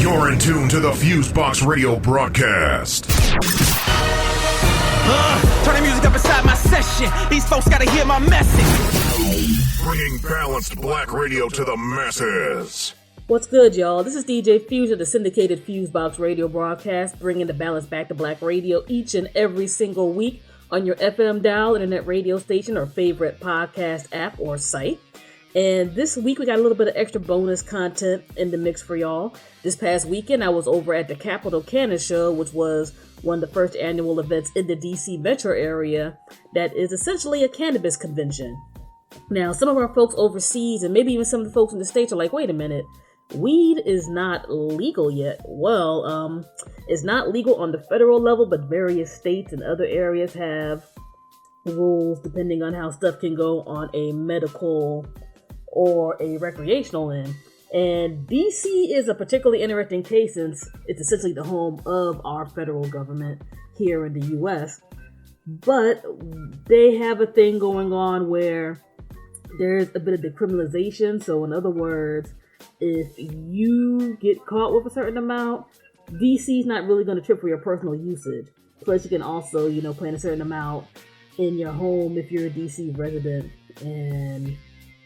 You're in tune to the FuseBox radio broadcast. Turn the music up inside my session. These folks gotta hear my message. Bringing balanced black radio to the masses. What's good, y'all? This is DJ Fuse of the syndicated FuseBox radio broadcast, bringing the balance back to black radio each and every single week on your FM dial, internet radio station, or favorite podcast app or site. And this week we got a little bit of extra bonus content in the mix for y'all. This past weekend I was over at the Capitol Cannashow, which was one of the first annual events in the DC metro area that is essentially a cannabis convention. Now, some of our folks overseas and maybe even some of the folks in the States are like, wait a minute, weed is not legal yet. Well, it's not legal on the federal level, but various states and other areas have rules depending on how stuff can go on a medical or a recreational end. And DC is a particularly interesting case since it's essentially the home of our federal government here in the US. But they have a thing going on where there's a bit of decriminalization. So in other words, if you get caught with a certain amount, DC's not really going to trip for your personal usage. Plus you can also, plant a certain amount in your home if you're a DC resident and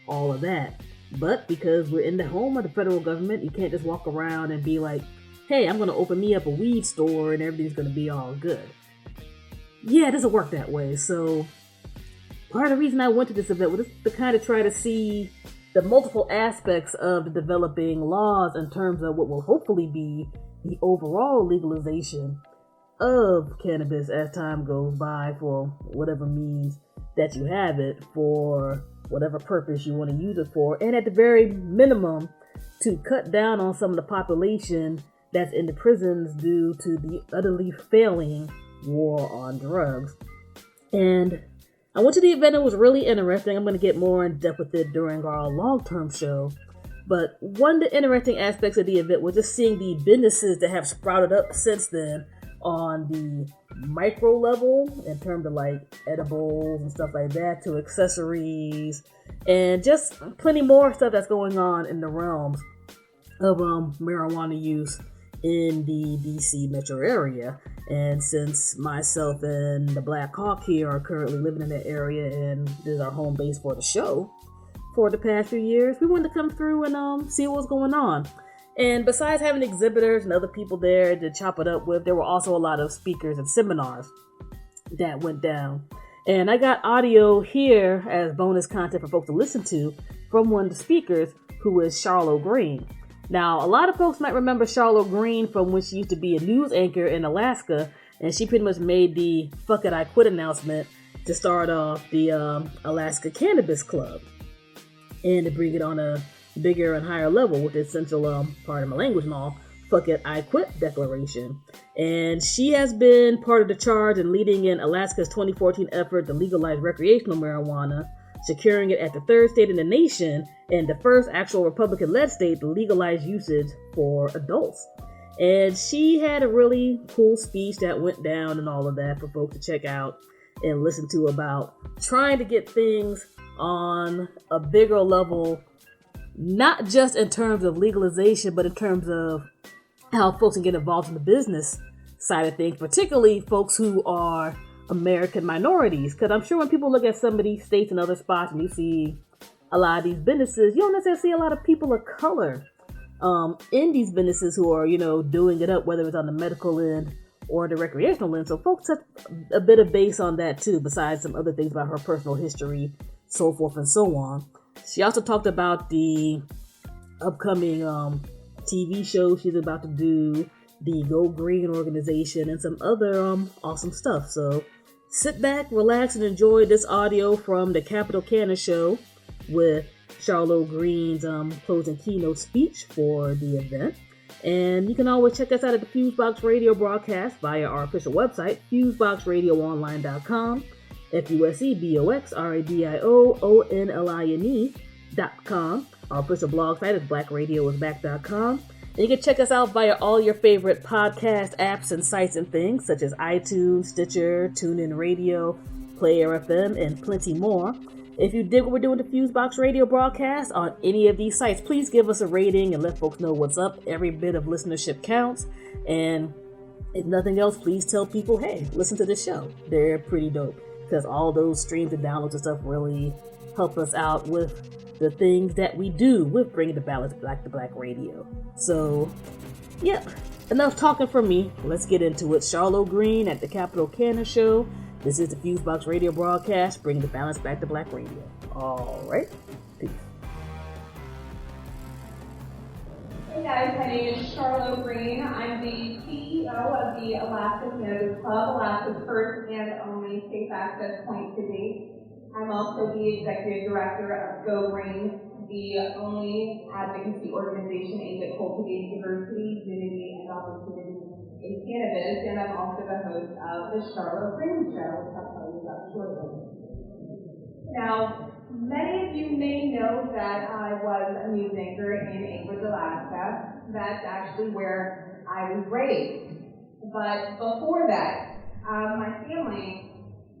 all of that. But because we're in the home of the federal government, you can't just walk around and be like, hey, I'm going to open me up a weed store and everything's going to be all good. Yeah, it doesn't work that way. So part of the reason I went to this event was to kind of try to see the multiple aspects of the developing laws in terms of what will hopefully be the overall legalization of cannabis as time goes by, for whatever means that you have it, for whatever purpose you want to use it for, and at the very minimum to cut down on some of the population that's in the prisons due to the utterly failing war on drugs. And I went to the event. It was really interesting. I'm going to get more in depth with it during our long-term show. But one of the interesting aspects of the event was just seeing the businesses that have sprouted up since then on the micro level in terms of like edibles and stuff like that, to accessories and just plenty more stuff that's going on in the realms of marijuana use in the DC metro area. And since myself and the Black Hawk here are currently living in that area and this is our home base for the show for the past few years, we wanted to come through and see what's going on. And besides having exhibitors and other people there to chop it up with, there were also a lot of speakers and seminars that went down. And I got audio here as bonus content for folks to listen to from one of the speakers, who is Charlo Greene. Now, a lot of folks might remember Charlo Greene from when she used to be a news anchor in Alaska, and she pretty much made the "fuck it, I quit" announcement to start off the Alaska Cannabis Club and to bring it on a bigger and higher level with the essential part of my language and all, "fuck it, I quit" declaration. And she has been part of the charge and leading in Alaska's 2014 effort to legalize recreational marijuana, securing it as the third state in the nation and the first actual Republican-led state to legalize usage for adults. And she had a really cool speech that went down and all of that for folks to check out and listen to about trying to get things on a bigger level, not just in terms of legalization, but in terms of how folks can get involved in the business side of things, particularly folks who are American minorities. Because I'm sure when people look at some of these states and other spots and you see a lot of these businesses, you don't necessarily see a lot of people of color in these businesses who are, doing it up, whether it's on the medical end or the recreational end. So folks touch a bit of base on that too, besides some other things about her personal history, so forth and so on. She also talked about the upcoming TV show she's about to do, the Go GREENE organization, and some other awesome stuff. So sit back, relax, and enjoy this audio from the Capitol Cannashow with Charlo Greene's closing keynote speech for the event. And you can always check us out at the FuseBox radio broadcast via our official website, FuseboxRadioOnline.com, FuseboxRadioOnline.com. Our official blog site is blackradioisback.com. And you can check us out via all your favorite podcast apps and sites and things, such as iTunes, Stitcher, TuneIn Radio, Player FM, and plenty more. If you dig what we're doing with the FuseBox radio broadcast on any of these sites, please give us a rating and let folks know what's up. Every bit of listenership counts. And if nothing else, please tell people, hey, listen to this show. They're pretty dope. Because all those streams and downloads and stuff really help us out with the things that we do with bringing the balance back to black radio. So, yeah, enough talking from me. Let's get into it. Charlo Greene at the Capitol Cannashow. This is the FuseBox radio broadcast, bringing the balance back to black radio. All right, peace. Hey guys, my name is Charlo Greene. I'm the CEO of the Alaska Cannabis Club, Alaska's first and only safe access point to date. I'm also the executive director of Go GREENE, the only advocacy organization aimed at cultivating diversity, unity, and opportunity in cannabis, and I'm also the host of the Charlo Greene Show, which I'll tell you about shortly. Now, many of you may know that I was a news anchor in Anchorage, Alaska. That's actually where I was raised. But before that, my family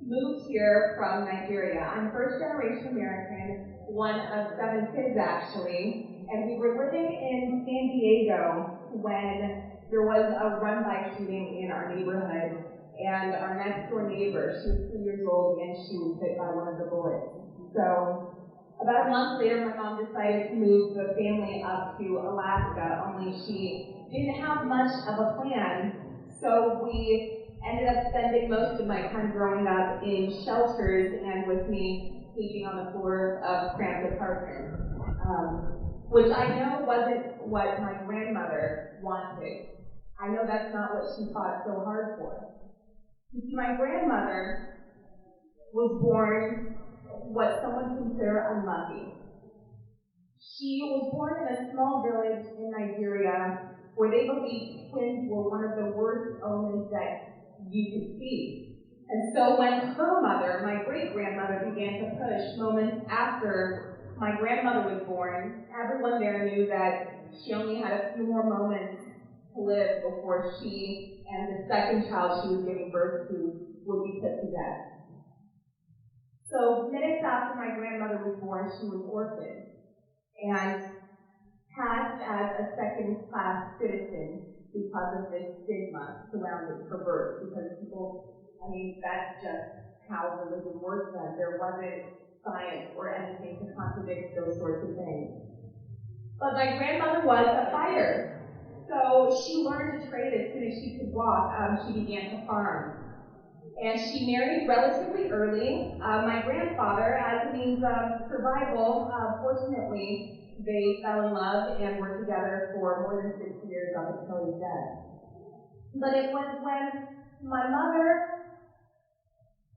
moved here from Nigeria. I'm first generation American, one of 7 kids actually, and we were living in San Diego when there was a run-by shooting in our neighborhood, and our next door neighbor, she was 3 years old and she was hit by one of the bullets. So about a month later, my mom decided to move the family up to Alaska, only she didn't have much of a plan, so we ended up spending most of my time growing up in shelters and with me sleeping on the floors of cramped apartments, which I know wasn't what my grandmother wanted. I know that's not what she fought so hard for. You see, my grandmother was born what some would consider unlucky. She was born in a small village in Nigeria where they believed twins were one of the worst omens that you could see. And so when her mother, my great-grandmother, began to push moments after my grandmother was born, everyone there knew that she only had a few more moments to live before she and the second child she was giving birth to would be put to death. So minutes after my grandmother was born, she was orphaned and passed as a second-class citizen because of this stigma surrounding her birth. Because people, that's just how religion works then. There wasn't science or anything to contradict those sorts of things. But my grandmother was a fighter. So she learned to trade as soon as she could walk. She began to farm. And she married relatively early. My grandfather, as a means of survival, fortunately, they fell in love and were together for more than 6 years up until his death. But it was when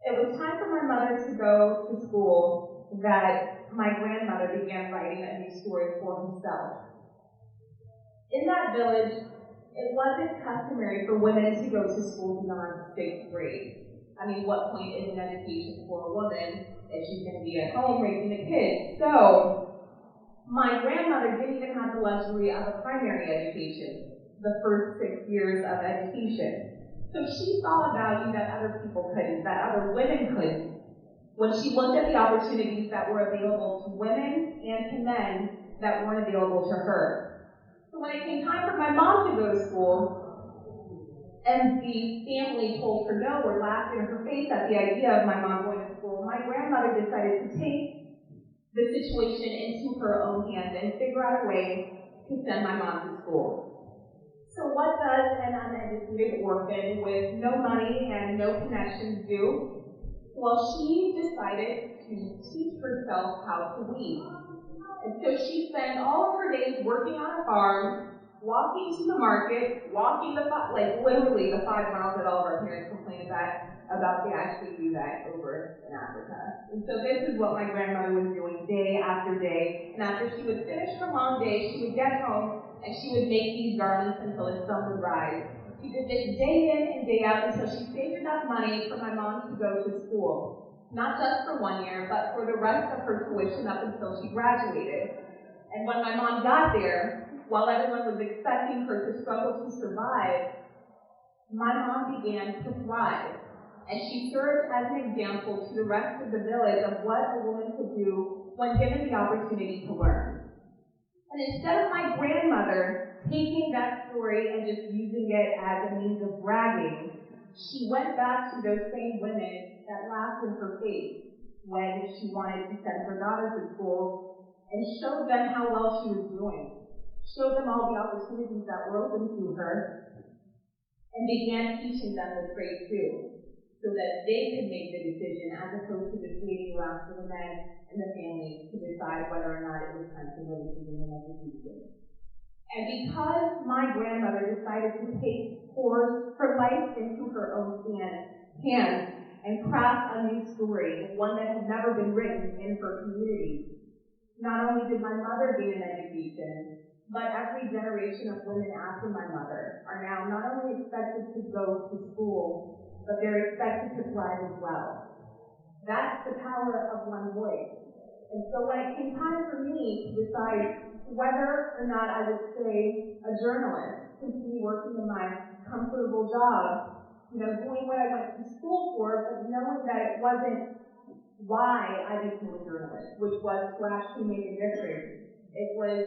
it was time for my mother to go to school that my grandmother began writing a new story for herself. In that village, it wasn't customary for women to go to school beyond 6th grade. What point is an education for a woman if she's going to be at home raising the kids? So, my grandmother didn't even have the luxury of a primary education, the first 6 years of education. So she saw a value that other people couldn't, that other women couldn't, when she looked at the opportunities that were available to women and to men that weren't available to her. So when it came time for my mom to go to school, and the family told her no or laughed in her face at the idea of my mom going to school, my grandmother decided to take the situation into her own hands and figure out a way to send my mom to school. So what does an uneducated orphan with no money and no connections do? Well, she decided to teach herself how to weed. And so she spent all of her days working on a farm, walking to the market, walking literally the 5 miles that all of our parents complain about they actually do that over in Africa. And so this is what my grandmother was doing day after day. And after she would finish her long day, she would get home and she would make these garments until the sun would rise. She did this day in and day out until she saved enough money for my mom to go to school. Not just for 1 year, but for the rest of her tuition up until she graduated. And when my mom got there, while everyone was expecting her to struggle to survive, my mom began to thrive. and she served as an example to the rest of the village of what a woman could do when given the opportunity to learn. And instead of my grandmother taking that story and just using it as a means of bragging, she went back to those same women that laughed in her face when she wanted to send her daughter to school and showed them how well she was doing, showed them all the opportunities that were open to her, and began teaching them the trade too, so that they could make the decision as opposed to just waiting around for the men and the families to decide whether or not it was time to release the women education. And because my grandmother decided to take her life into her own hands and craft a new story, one that had never been written in her community, not only did my mother gain an education, but every generation of women after my mother are now not only expected to go to school, but they're expected to thrive as well. That's the power of one voice. And so when it came time for me to decide whether or not I would stay a journalist, continue working in my comfortable job, doing what I went to school for, but knowing that it wasn't why I became a journalist, which was to actually make a difference. It was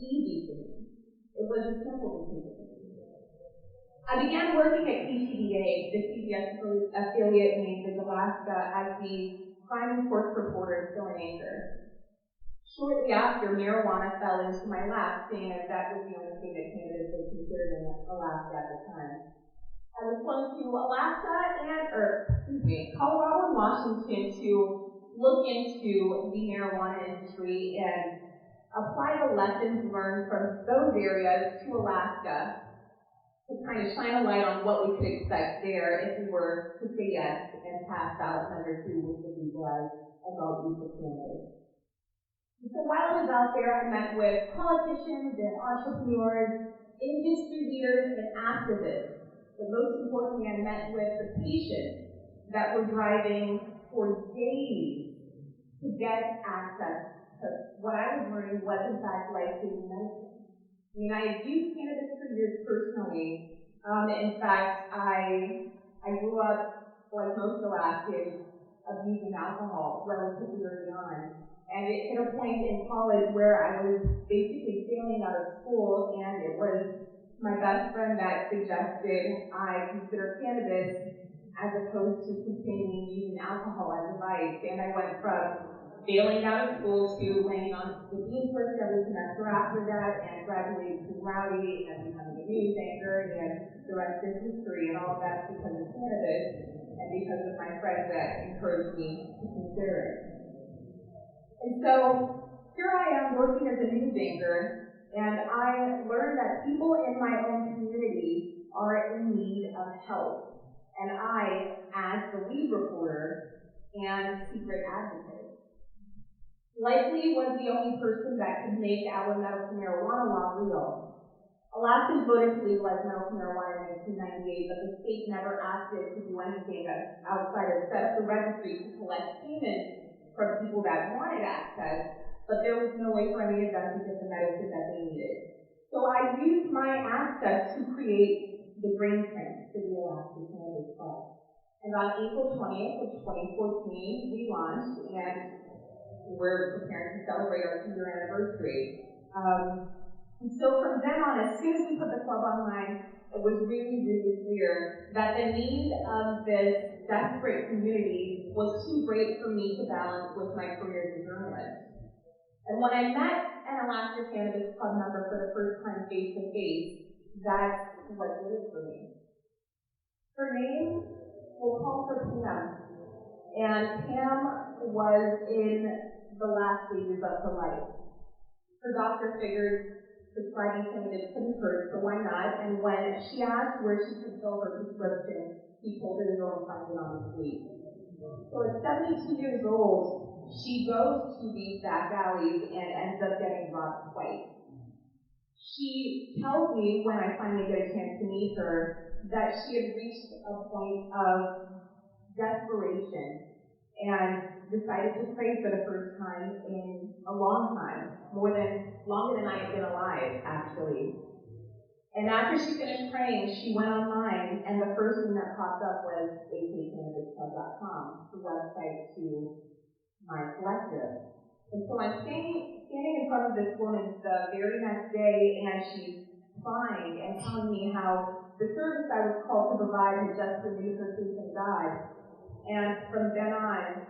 easy for me. It was a simple decision. I began working at KTVA, the CBS affiliate in Anchorage, Alaska, as the crime and sports reporter and fill-in anchor. Shortly after, marijuana fell into my lap, seeing as that was the only thing that cannabis was considered in Alaska at the time. I was flown to Colorado and Washington to look into the marijuana industry and apply the lessons learned from those areas to Alaska to kind of shine a light on what we could expect there if we were to say yes and pass ballot number 2, which would legalize adult use of cannabis. So while I was out there, I met with politicians and entrepreneurs, industry leaders, and activists. But most importantly, I met with the patients that were driving for days to get access to what I was learning was, in fact, life-saving medicine. I mean, I had used cannabis for years personally. In fact, I grew up, like most Alaskans, abusing alcohol relatively early on. And it hit a point in college where I was basically failing out of school, and it was my best friend that suggested I consider cannabis as opposed to continuing using alcohol as a vice. And I went from failing out of school to landing on the dean's list every semester after that, and graduating cum laude and becoming a news anchor, and the rest is history. And all of that's because of cannabis and because of my friends that encouraged me to consider it. And so here I am working as a news anchor, and I learned that people in my own community are in need of help. And I, as the lead reporter and secret advocate, likely was the only person that could make our medical marijuana law real. Alaskans voted to legalize medical marijuana in 1998, but the state never acted to do anything outside of set up the registry to collect payments from people that wanted access, but there was no way for any of them to get the medicine that they needed. So I used my access to create the Green Print for the Alaska Cannabis Club. And on April 20th of 2014, we launched, and we're preparing to celebrate our 2-year anniversary. And so from then on, as soon as we put the club online, it was really, really clear that the need of this desperate community was too great for me to balance with my career as a journalist. And when I met an Alaska Cannabis Club member for the first time face to face, that's what did it for me. Her name, we'll call her Pam. And Pam was in the last stages of her life. Her doctor figured prescribing cannabis couldn't hurt, so why not? And when she asked where she could fill her prescription, he told her to go and find it on the street. So at 72 years old, she goes to these back alleys and ends up getting robbed twice. She tells me, when I finally get a chance to meet her, that she had reached a point of desperation and decided to pray for the first time in a long time, longer than I had been alive, actually. And after she finished praying, she went online, and the first thing that popped up was acannabisclub.com, the website to my collective. And so I'm standing in front of this woman the very next day, and she's crying and telling me how the service I was called to provide had just renewed her faith in God. And from then on,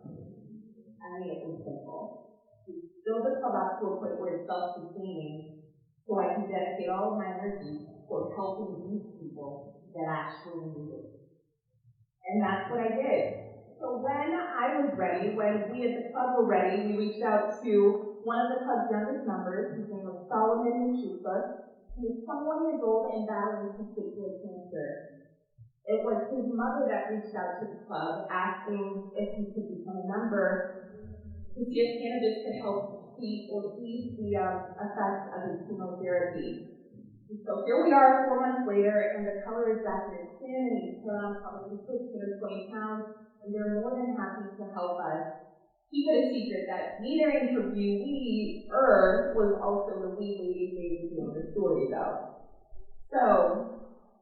I mean, it was simple. We built the club up to a point where it's self-sustaining, so I can dedicate all of my energy toward helping these people that actually need it. And that's what I did. So when I was ready, when we at the club were ready, we reached out to one of the club's youngest members. His name was Solomon Mishukos. He was 21 years old and battling testicular cancer. It was his mother that reached out to the club asking if he could become a member to see if cannabis could help treat or ease the effects of his chemotherapy. And so here we are 4 months later, and the color is back in his skin, and he's put on probably 15 or 20 pounds, and they're more than happy to help us keep it a secret that neither interviewee was also the wee lady they were doing the story about. So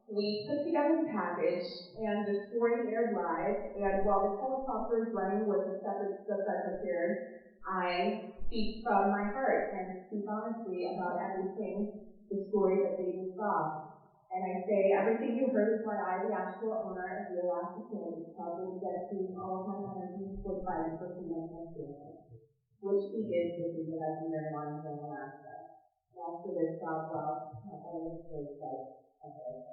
we put together the package, and the story aired live, and while the teleprompter is running with the separate script I prepared, I speak from my heart and speak honestly about everything, the story that they just saw. And I say, everything you heard is why I, the actual owner of the Alaska Cannabis Club, will be dedicating all of my energy toward fighting for freedom and fairness, which begins with legalizing marijuana here in Alaska. And after this job, well, not that I look great, but that's what I say.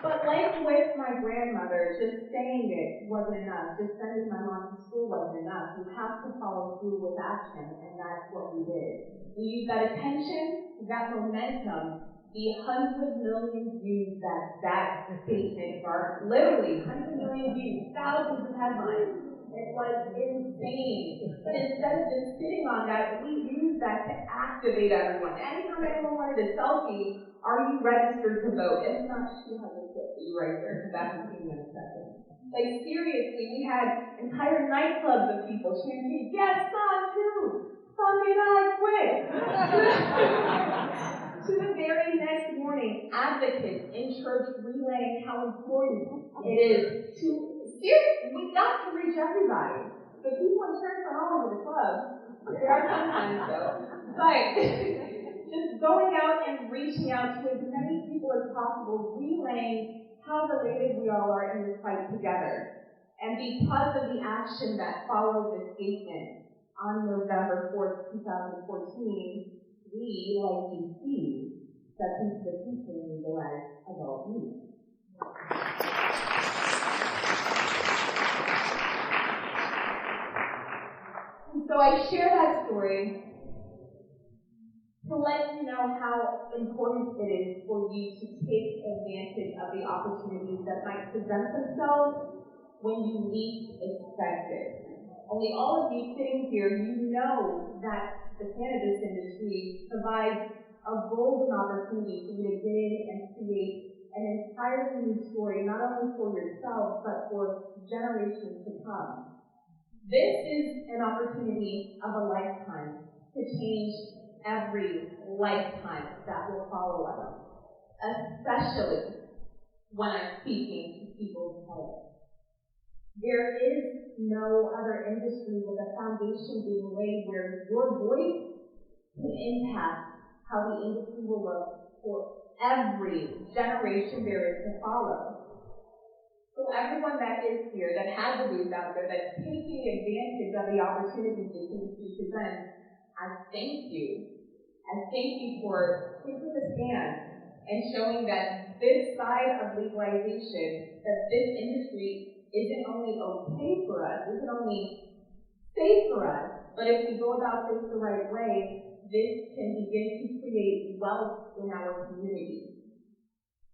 But like with my grandmother, just saying it wasn't enough. Just sending my mom to school wasn't enough. You have to follow through with action, and that's what we did. We used that attention, that momentum, the 100 million views that statement got, literally 100 million views, thousands of headlines. It was insane. But instead of just sitting on that, we used that to activate everyone. Anytime anyone wanted a selfie, are you registered to vote? If not, she has a tip for you right there. Come back and see me in a second. Like, seriously, we had entire nightclubs of people chanting, yes, song two, Sunday night quit. To the very next morning, advocates in church relaying how important it is to, seriously, we got to reach everybody. The people in church are all over the club. They are sometimes, though. But just going out and reaching out to as many people as possible, relaying how related we all are in this fight together. And because of the action that followed this statement, on November 4th, 2014, we, like DC, stepped into the future and legalized adult use. And so I share that story to let you know how important it is for you to take advantage of the opportunities that might present themselves when you least expect it. Only all of you sitting here, you know that the cannabis industry provides a golden opportunity for you to get in and create an entirely new story, not only for yourself, but for generations to come. This is an opportunity of a lifetime to change every lifetime that will follow us, especially when I'm speaking to people of color. There is no other industry with a foundation being laid where your voice can impact how the industry will look for every generation there is to follow. So everyone that is here, that has a booth out there, that's taking advantage of the opportunities this industry presents, I thank you. I thank you for taking a stand and showing that this side of legalization, that this industry isn't only okay for us, isn't only safe for us, but if we go about this the right way, this can begin to create wealth in our community.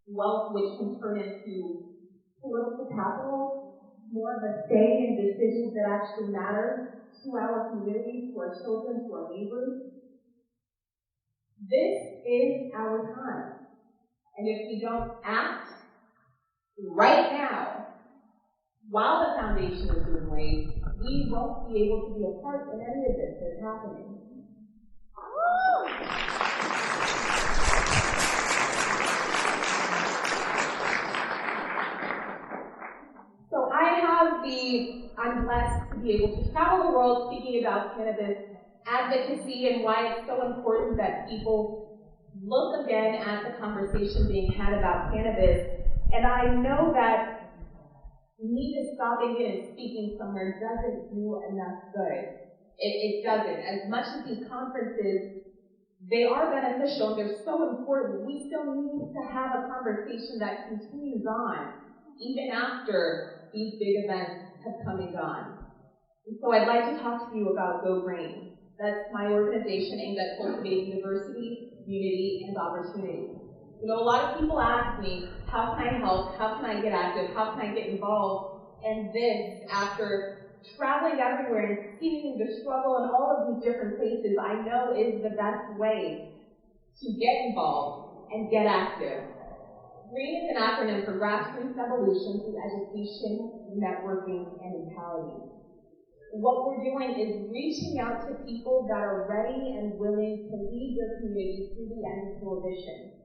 Wealth which can turn into political capital, more of a say in decisions that actually matter to our communities, to our children, to our neighbors. This is our time. And if we don't act right now, while the foundation is doing right, we won't be able to be a part in any of this that's happening. So I'm blessed to be able to travel the world speaking about cannabis advocacy and why it's so important that people look again at the conversation being had about cannabis. And I know that me just stopping in and speaking somewhere doesn't do enough good. It doesn't. As much as these conferences, they are beneficial and they're so important, we still need to have a conversation that continues on even after these big events have come and gone. And so I'd like to talk to you about Go GREENE. That's my organization aimed at cultivating diversity, unity, and opportunity. You know, a lot of people ask me, how can I help? How can I get active? How can I get involved? And this, after traveling everywhere and seeing the struggle in all of these different places, I know is the best way to get involved and get active. GREENE is an acronym for Grassroots Evolution through Education, Networking, and Empowerment. What we're doing is reaching out to people that are ready and willing to lead their communities through the end of prohibition.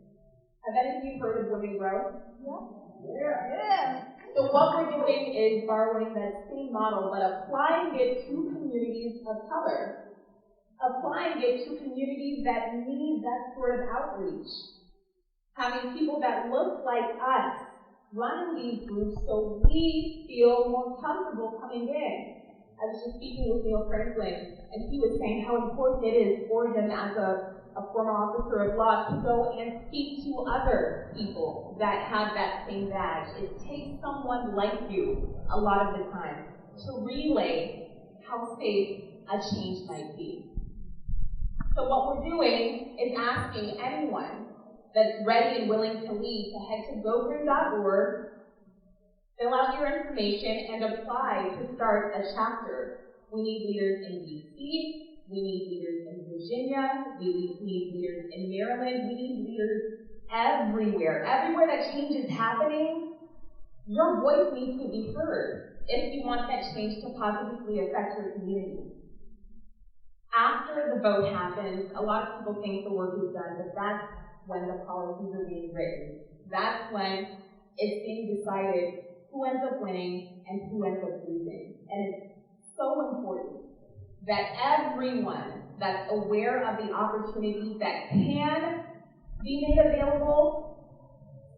Have any of you heard of Women Grow? Yeah. So what we're doing is borrowing that same model, but applying it to communities of color. Applying it to communities that need that sort of outreach. Having people that look like us running these groups so we feel more comfortable coming in. I was just speaking with Neil Franklin, and he was saying how important it is for him as a former officer of law to go and speak to other people that have that same badge. It takes someone like you, a lot of the time, to relay how safe a change might be. So what we're doing is asking anyone that's ready and willing to lead to head to gogreene.org, fill out your information, and apply to start a chapter. We need leaders in D.C., we need leaders in Virginia, we need leaders in Maryland, we need leaders everywhere. Everywhere that change is happening, your voice needs to be heard if you want that change to positively affect your community. After the vote happens, a lot of people think the work is done, but that's when the policies are being written. That's when it's being decided who ends up winning and who ends up losing. And it's so important that everyone that's aware of the opportunities that can be made available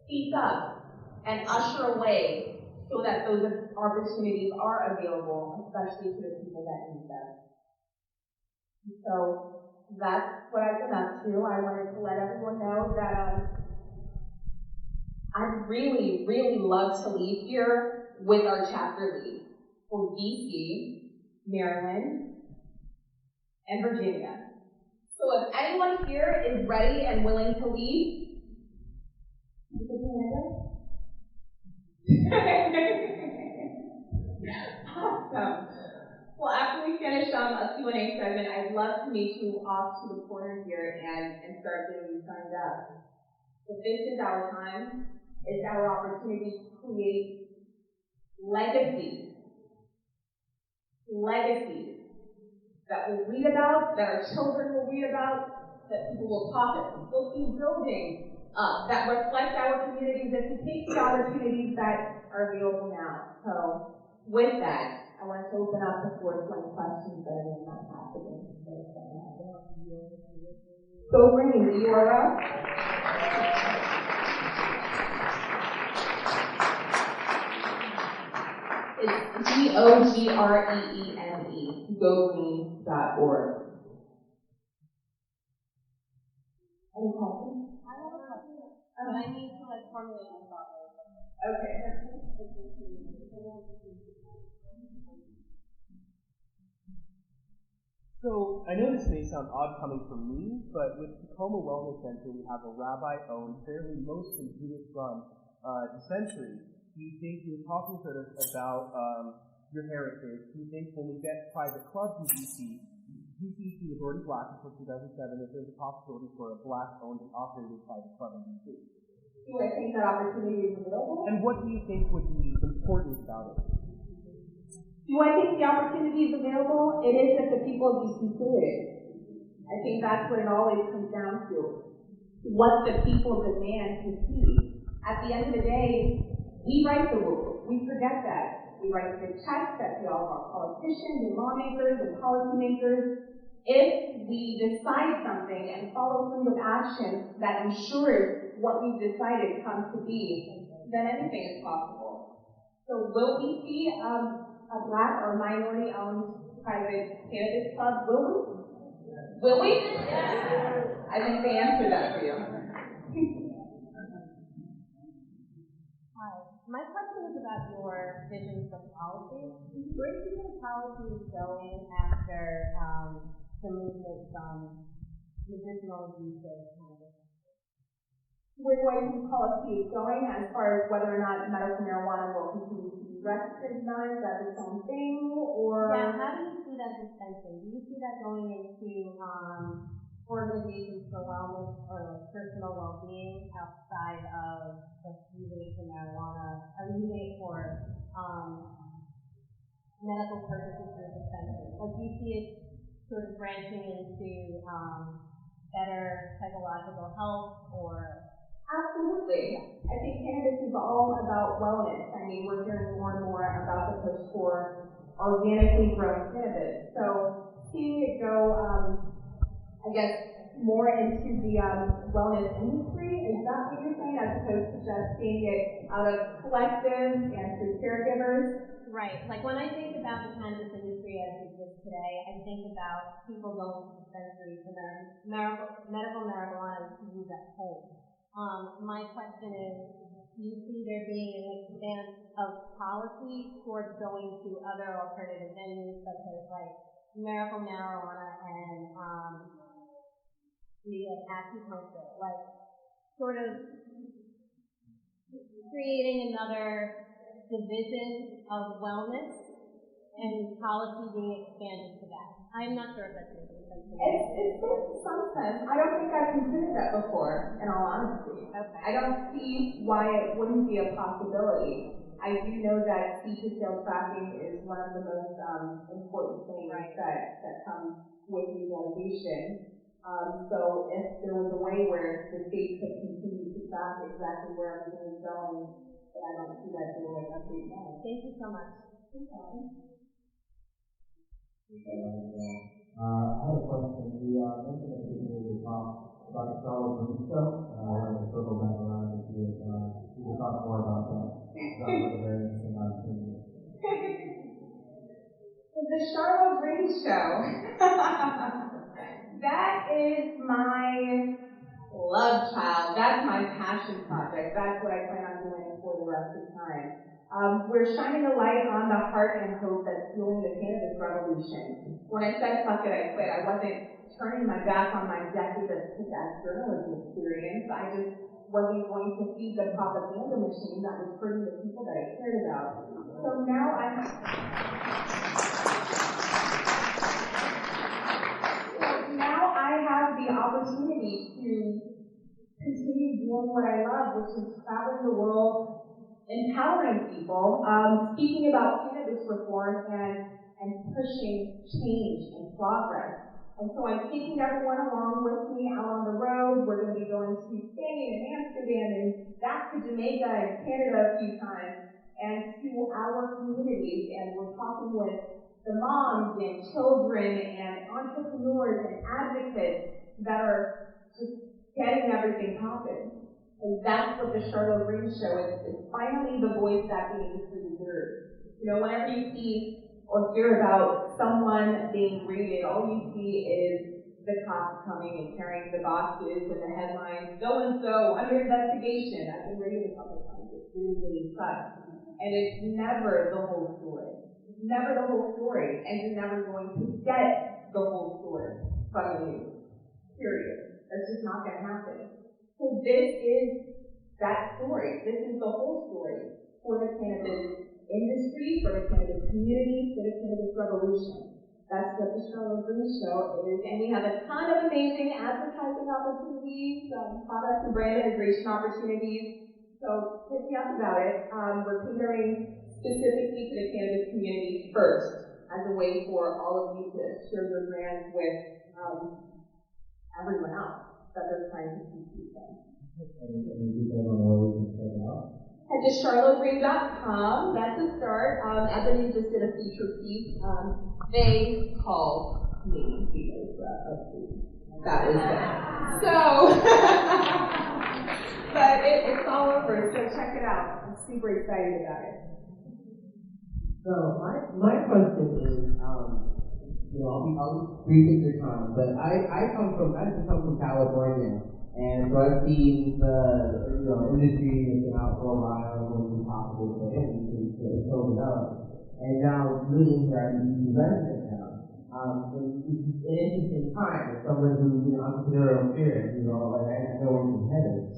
speak up and usher a way so that those opportunities are available, especially to the people that need them. So that's what I've been up to. I wanted to let everyone know that I'd really, really love to lead here with our chapter lead for DC, Maryland, and Virginia. So if anyone here is ready and willing to lead, put your hand up. Awesome. Well, after we finish a Q&A segment, I'd love to meet you off to the corner here and start getting you signed up. But this is our time. It's our opportunity to create legacies that we'll read about, that our children will read about, that people will talk about. We'll see buildings that reflect our communities and to take the opportunities that are available now. So with that, I want to open up the floor to any questions that anyone might have for me. Go GREENE, the URL. It's GOGREENE, gogreene.org. Any questions? I have a question. I need to formulate my thought. Okay. So, I know this may sound odd coming from me, but with Tacoma Wellness Center, we have a rabbi-owned, fairly mostly Jewish-run dispensary. Do you think you're talking sort of about your heritage? Do you think when we get private clubs in DC was already black until 2007, that there's a possibility for a black-owned and operated private club in DC? Do I think that opportunity is available? And what do you think would be important about it? Do I think the opportunity is available? It is if the people be considered. I think that's what it always comes down to. What the people demand to see. At the end of the day, we write the rules. We forget that. We write the checks that we all are politicians and lawmakers and policymakers. If we decide something and follow through with action that ensures what we've decided comes to be, then anything is possible. So will we see a Black or minority-owned private cannabis club? Will we? Will we? I think they answered that for you. Hi. My question is about your vision for policy. Where do you think policy is going after the movement from medicinal use of cannabis? Where do I think policy is going as far as whether or not medical marijuana will continue to be recognized as its own thing, or? Yeah, how do you see that dispensing? Do you see that going into organizations for wellness or like personal well-being outside of just using it for marijuana, or using it for medical purposes through dispensing? Like, do you see it sort of branching into better psychological health or? Absolutely. I think cannabis is all about wellness. I mean, we're hearing more and more about the push for organically grown cannabis. So seeing it go, I guess, more into the wellness industry, is that what you're saying, as opposed to just seeing it out of collectives and through caregivers? Right. Like when I think about the cannabis industry as it exists today, I think about people going to dispensaries for medical marijuana to use at home. My question is, do you see there being an expanse of policy towards going to other alternative venues, such as like medical marijuana and the acupuncture, like sort of creating another division of wellness and policy being expanded to that? I'm not sure if that's making sense. It's making some sense. I don't think I've considered that before, in all honesty. Okay. I don't see why it wouldn't be a possibility. I do know that seed-to-sale tracking is one of the most important things that comes with legalization. So if there was a way where the state could continue to track exactly where everything is going, then I don't see that doing it every day. Thank you so much. I had a question. You mentioned at the beginning of your talk about the Charlo Greene show. I wanted to circle back around to see if you could talk more about that. That was a very interesting opportunity. The Charlo Greene show. That is my love child. That's my passion project. That's what I plan on doing for the rest of the time. We're shining a light on the heart and hope that's fueling the cannabis revolution. When I said fuck it, I quit, I wasn't turning my back on my decade of kick-ass journalism experience. I just wasn't going to feed the propaganda machine that was hurting the people that I cared about. So now I have the opportunity to continue doing what I love, which is traveling the world, empowering people, speaking about cannabis reform and pushing change and progress. And so I'm taking everyone along with me out on the road. We're going to be going to Spain and Amsterdam and back to Jamaica and Canada a few times and to our communities. And we're talking with the moms and children and entrepreneurs and advocates that are just getting everything popping. And that's what the Charlo Greene show is. It's finally the voice that the industry deserves. You know, whenever you see or hear about someone being raided, all you see is the cops coming and carrying the boxes and the headlines, so-and-so, under investigation. I've been raided a couple times. It really, really sucks. And it's never the whole story. It's never the whole story. And you're never going to get the whole story from the news. Period. That's just not going to happen. So this is that story. This is the whole story for the cannabis industry, for the cannabis community, for the cannabis revolution. That's what the Charlo Greene show is. And we have a ton of amazing advertising opportunities, product and brand integration opportunities. So hit me up about it. We're catering specifically to the cannabis community first, as a way for all of you to share your brands with everyone else that they're trying to compete with. Head to charlogreene.com. That's a start. Ebony just did a feature piece. They called me because that was good. So, but it's all over. So check it out. I'm super excited about it. So my question is, I'll be brief with your time, but I just come from California, and so I've seen the industry has been out for a while, when it's possible for it to open up, and now living here, I'm a resident now. And it's an interesting time as someone who, entrepreneurial spirit, like I know where you're headed.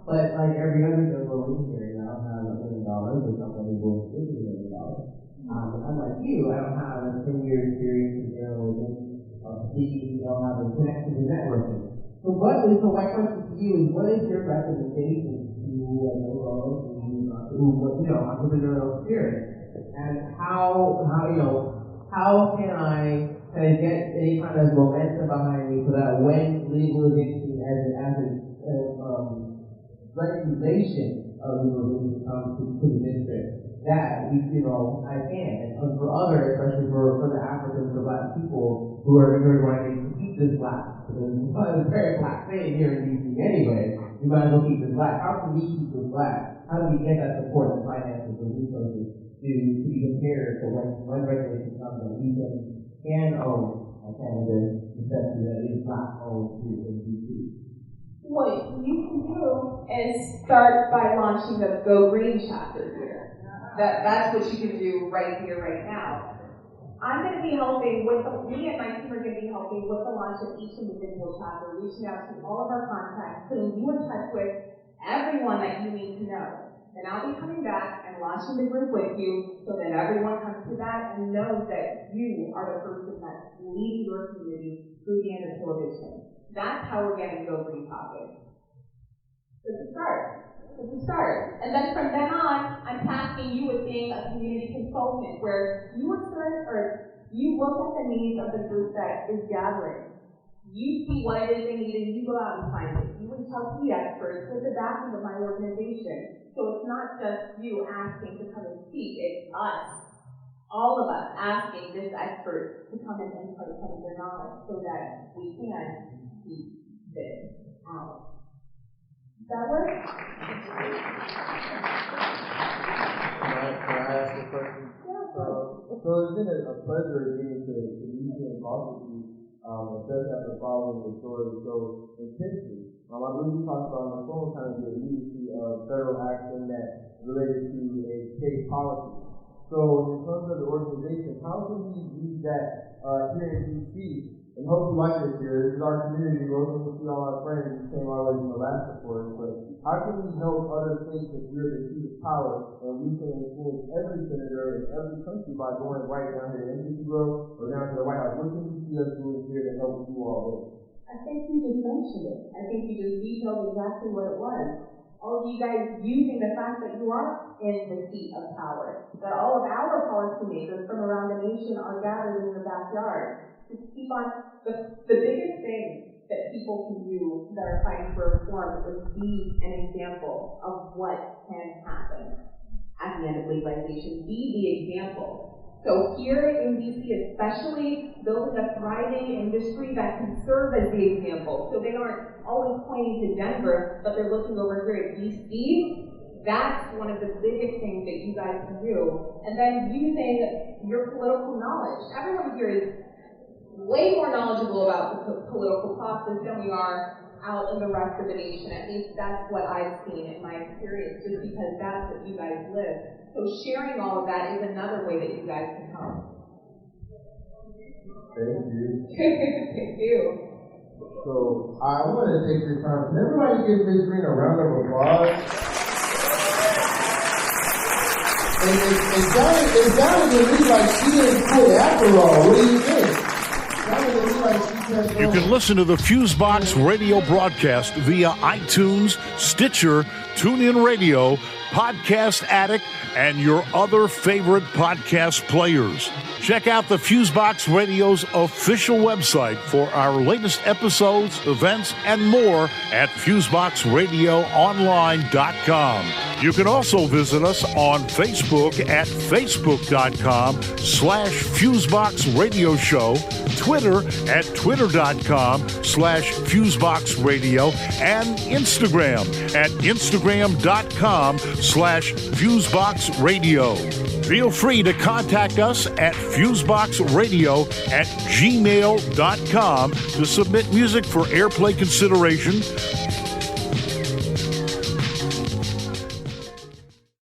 But like every other general in here, I don't have $1 million or somebody who will $50 million. Unlike you, I don't have a 10-year experience in journalism, speaking, I don't have a connection to networking. So my question to you is, what is your recommendation to entrepreneurial spirit? And how can I get any kind of momentum behind me so that when legalization regulation of legalization comes to the district, that I can. And for others, especially for the Africans, for Black people who are going to keep this Black, because it's a very Black thing here in DC anyway, we might as well keep this Black. How can we keep this Black? How do we get that support, the finances, the resources to be prepared for when regulation comes that we can own a cannabis dispensary that is Black owned here in DC? What you can do is start by launching the Go GREENE chapter here. That's what you can do right here, right now. I'm going to be helping me and my team are going to be helping with the launch of each individual chapter, reaching out to all of our contacts, putting you in touch with everyone that you need to know. And I'll be coming back and launching the group with you so that everyone comes to that and knows that you are the person that's leading your community through the end of prohibition. That's how we're getting Go GREENE topics. It's a start. And then from then on, I'm tasking you with being a community consultant where you look at the needs of the group that is gathering. You see what it is they need and you go out and find it. You reach out to the experts with the backing of my organization. So it's not just you asking to come and speak, it's us. All of us asking this expert to come and impart some of their knowledge so that we can keep this out. Does that work? Can I ask a question? Yeah. So it's been a pleasure getting to meet you and talk with you, especially after following your story so intensely. I believe we talked about on the phone kind of the immediacy of federal action that related to a state policy. So in terms of the organization, how can we use that here in DC? And hopefully like this here, this is our community, we're looking to see all our friends who came all the way from Alaska for us, but how can we help other states if we're the seat of power and we can influence every senator in every country by going right down here to Embassy Row or down to the White House? What can you see us doing here to help you all there? I think you just mentioned it. I think you just detailed exactly what it was. All of you guys using the fact that you are in the seat of power, that all of our policymakers from around the nation are gathered in your backyard. To keep on, the biggest thing that people can do that are fighting for reform is be an example of what can happen at the end of legalization. Be the example. So here in DC especially, building a thriving industry that can serve as the example. So they aren't always pointing to Denver, but they're looking over here at DC. That's one of the biggest things that you guys can do. And then using your political knowledge. Everyone here is way more knowledgeable about the political process than we are out in the rest of the nation. At least that's what I've seen in my experience, just because that's what you guys live. So sharing all of that is another way that you guys can help. Thank you. Thank you. So I want to take this time. Can everybody give Ms. Greene a round of applause? It sounded to me like she didn't quit after all. What do you think? It sounded to me like she You can listen to the FuseBox radio broadcast via iTunes, Stitcher, TuneIn Radio, Podcast Addict, and your other favorite podcast players. Check out the FuseBox Radio's official website for our latest episodes, events, and more at FuseBoxRadioOnline.com. You can also visit us on Facebook at Facebook.com/FuseBox Radio Show, Twitter at Twitter.com/FuseBox Radio, and Instagram at Instagram.com/FuseBox Radio. Feel free to contact us at FuseBoxRadio@gmail.com to submit music for airplay consideration,